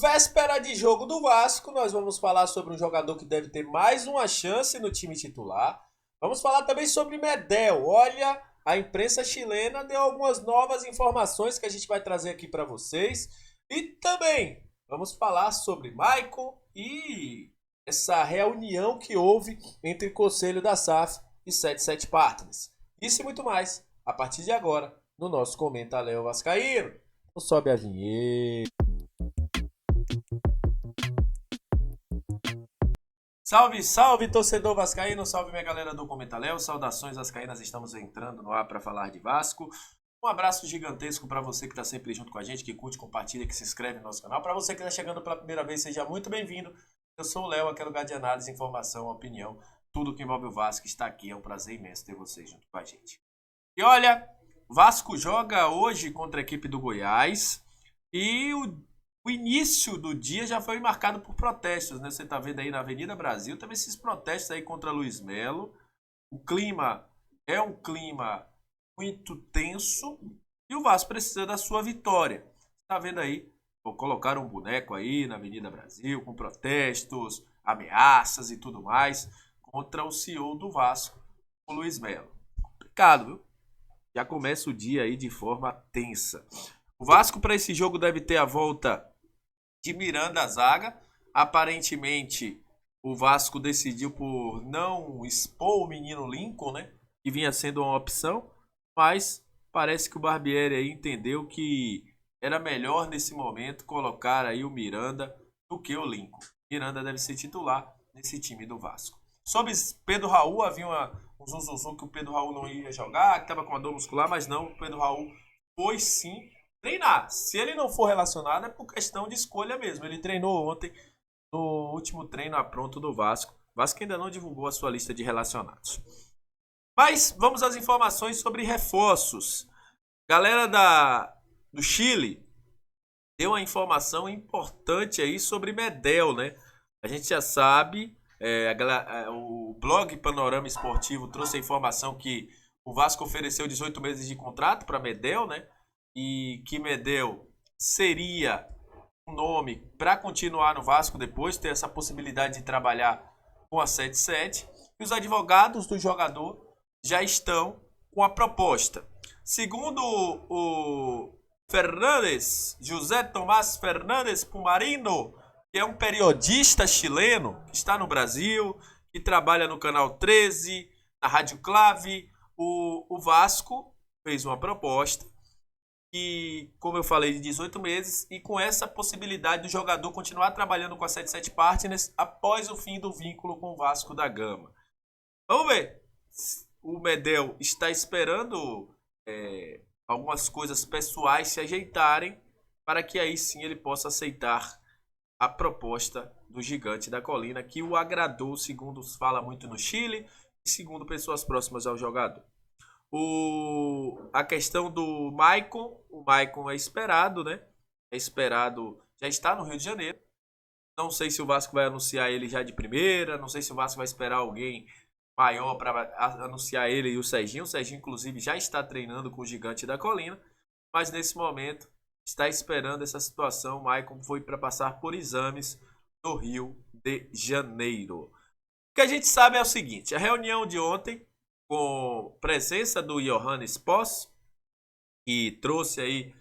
Véspera de jogo do Vasco, nós vamos falar sobre um jogador que deve ter mais uma chance no time titular. Vamos falar também sobre Medel. Olha, a imprensa chilena deu algumas novas informações que a gente vai trazer aqui para vocês. E também vamos falar sobre Maicon e essa reunião que houve entre o Conselho da SAF e 77 Partners. Isso e muito mais, a partir de agora, no nosso Comenta Léo Vascaíno. Então sobe a vinheta. Salve, salve, torcedor vascaíno, salve minha galera do Comenta Léo, saudações vascaínas, estamos entrando no ar para falar de Vasco. Um abraço gigantesco para você que está sempre junto com a gente, que curte, compartilha, que se inscreve no nosso canal. Para você que está chegando pela primeira vez, seja muito bem-vindo. Eu sou o Léo, aqui é lugar de análise, informação, opinião, tudo que envolve o Vasco está aqui. É um prazer imenso ter você junto com a gente. E olha, Vasco joga hoje contra a equipe do Goiás e o início do dia já foi marcado por protestos, né? Você tá vendo aí na Avenida Brasil, também esses protestos aí contra Luiz Melo. O clima é um clima muito tenso e o Vasco precisa da sua vitória. Tá vendo aí? Vou colocar um boneco aí na Avenida Brasil com protestos, ameaças e tudo mais contra o CEO do Vasco, o Luiz Melo. Complicado, viu? Já começa o dia aí de forma tensa. O Vasco para esse jogo deve ter a volta de Miranda à zaga. Aparentemente, o Vasco decidiu por não expor o menino Lincoln, né? Que vinha sendo uma opção. Mas parece que o Barbieri aí entendeu que era melhor nesse momento colocar aí o Miranda do que o Lincoln. Miranda deve ser titular nesse time do Vasco. Sobre Pedro Raul, havia um zuzuzu que o Pedro Raul não ia jogar, que estava com uma dor muscular, mas não, o Pedro Raul foi sim treinar. Se ele não for relacionado, é por questão de escolha mesmo. Ele treinou ontem no último treino a pronto do Vasco. O Vasco ainda não divulgou a sua lista de relacionados. Mas vamos às informações sobre reforços. Galera do Chile deu uma informação importante aí sobre Medel, né? A gente já sabe, o blog Panorama Esportivo trouxe a informação que o Vasco ofereceu 18 meses de contrato para Medel, né? E que Medel seria um nome para continuar no Vasco depois, ter essa possibilidade de trabalhar com a 77. E os advogados do jogador já estão com a proposta. Segundo o Fernandes, José Tomás Fernandes Pumarino, que é um periodista chileno que está no Brasil, que trabalha no Canal 13, na Rádio Clave, o Vasco fez uma proposta que, como eu falei, de 18 meses, e com essa possibilidade do jogador continuar trabalhando com a 77 Partners após o fim do vínculo com o Vasco da Gama. Vamos ver. O Medel está esperando algumas coisas pessoais se ajeitarem para que aí sim ele possa aceitar a proposta do Gigante da Colina, que o agradou, segundo fala muito no Chile e segundo pessoas próximas ao jogador. A questão do Maicon, o Maicon é esperado, né? É esperado, já está no Rio de Janeiro. Não sei se o Vasco vai anunciar ele já de primeira, não sei se o Vasco vai esperar alguém maior para anunciar ele e o Serginho. O Serginho, inclusive, já está treinando com o Gigante da Colina, mas nesse momento está esperando essa situação. O Maicon foi para passar por exames no Rio de Janeiro. O que a gente sabe é o seguinte: a reunião de ontem, com presença do Johannes Poss, que trouxe aí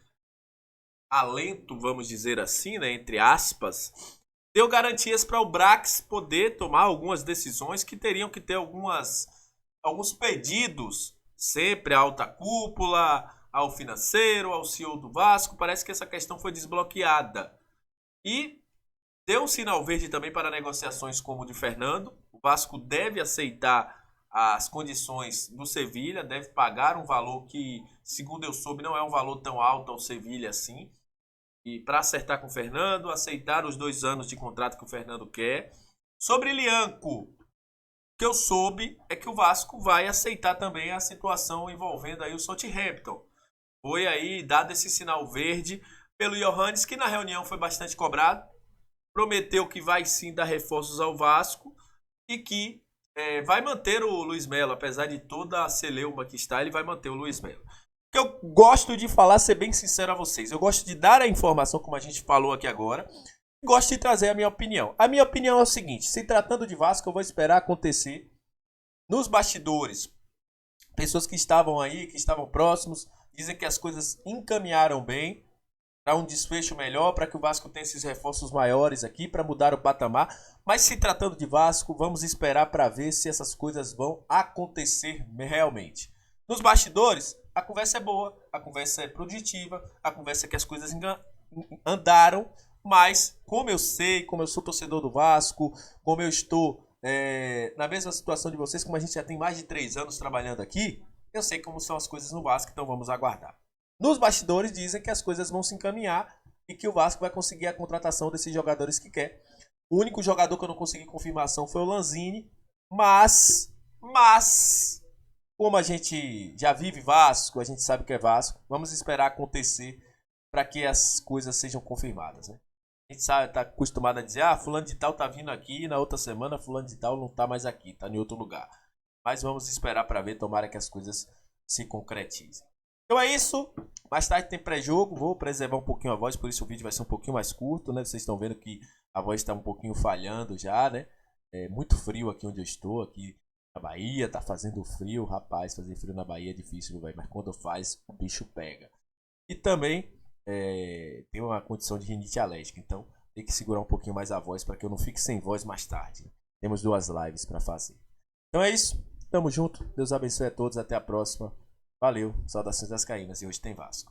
alento, vamos dizer assim, né, entre aspas, deu garantias para o Brax poder tomar algumas decisões que teriam que ter alguns pedidos, sempre à alta cúpula, ao financeiro, ao CEO do Vasco. Parece que essa questão foi desbloqueada. E deu um sinal verde também para negociações como o de Fernando. O Vasco deve aceitar as condições do Sevilha, deve pagar um valor que, segundo eu soube, não é um valor tão alto ao Sevilha assim. E para acertar com o Fernando, aceitar os 2 anos de contrato que o Fernando quer. Sobre Lianco, o que eu soube é que o Vasco vai aceitar também a situação envolvendo aí o Southampton. Foi aí dado esse sinal verde pelo Johannes, que na reunião foi bastante cobrado. Prometeu que vai sim dar reforços ao Vasco e que vai manter o Luiz Melo, apesar de toda a celeuma que está, ele vai manter o Luiz Melo. Que eu gosto de falar, ser bem sincero a vocês, eu gosto de dar a informação, como a gente falou aqui agora, Gosto de trazer a minha opinião. A minha opinião é o seguinte: se tratando de Vasco, eu vou esperar acontecer nos bastidores. Pessoas que estavam aí, que estavam próximos, dizem que as coisas encaminharam bem para um desfecho melhor, para que o Vasco tenha esses reforços maiores aqui, para mudar o patamar. Mas se tratando de Vasco, vamos esperar para ver se essas coisas vão acontecer realmente. Nos bastidores, a conversa é boa, a conversa é produtiva, a conversa é que as coisas andaram, mas como eu sei, como eu sou torcedor do Vasco, como eu estou na mesma situação de vocês, como a gente já tem mais de 3 anos trabalhando aqui, eu sei como são as coisas no Vasco, então vamos aguardar. Nos bastidores dizem que as coisas vão se encaminhar e que o Vasco vai conseguir a contratação desses jogadores que quer. O único jogador que eu não consegui confirmação foi o Lanzini, mas como a gente já vive Vasco, a gente sabe que é Vasco, vamos esperar acontecer para que as coisas sejam confirmadas, né? A gente sabe, tá acostumado a dizer, fulano de tal tá vindo aqui, na outra semana fulano de tal não tá mais aqui, tá em outro lugar. Mas vamos esperar para ver, tomara que as coisas se concretizem. Então é isso, mais tarde tem pré-jogo, vou preservar um pouquinho a voz, por isso o vídeo vai ser um pouquinho mais curto, né? Vocês estão vendo que a voz está um pouquinho falhando já, né? É muito frio aqui onde eu estou, aqui na Bahia, tá fazendo frio, rapaz, fazer frio na Bahia é difícil, velho, mas quando faz, o bicho pega. E também tem uma condição de rinite alérgica, então tem que segurar um pouquinho mais a voz para que eu não fique sem voz mais tarde. Temos 2 lives para fazer. Então é isso, tamo junto, Deus abençoe a todos, até a próxima. Valeu, saudações vascaínas e hoje tem Vasco.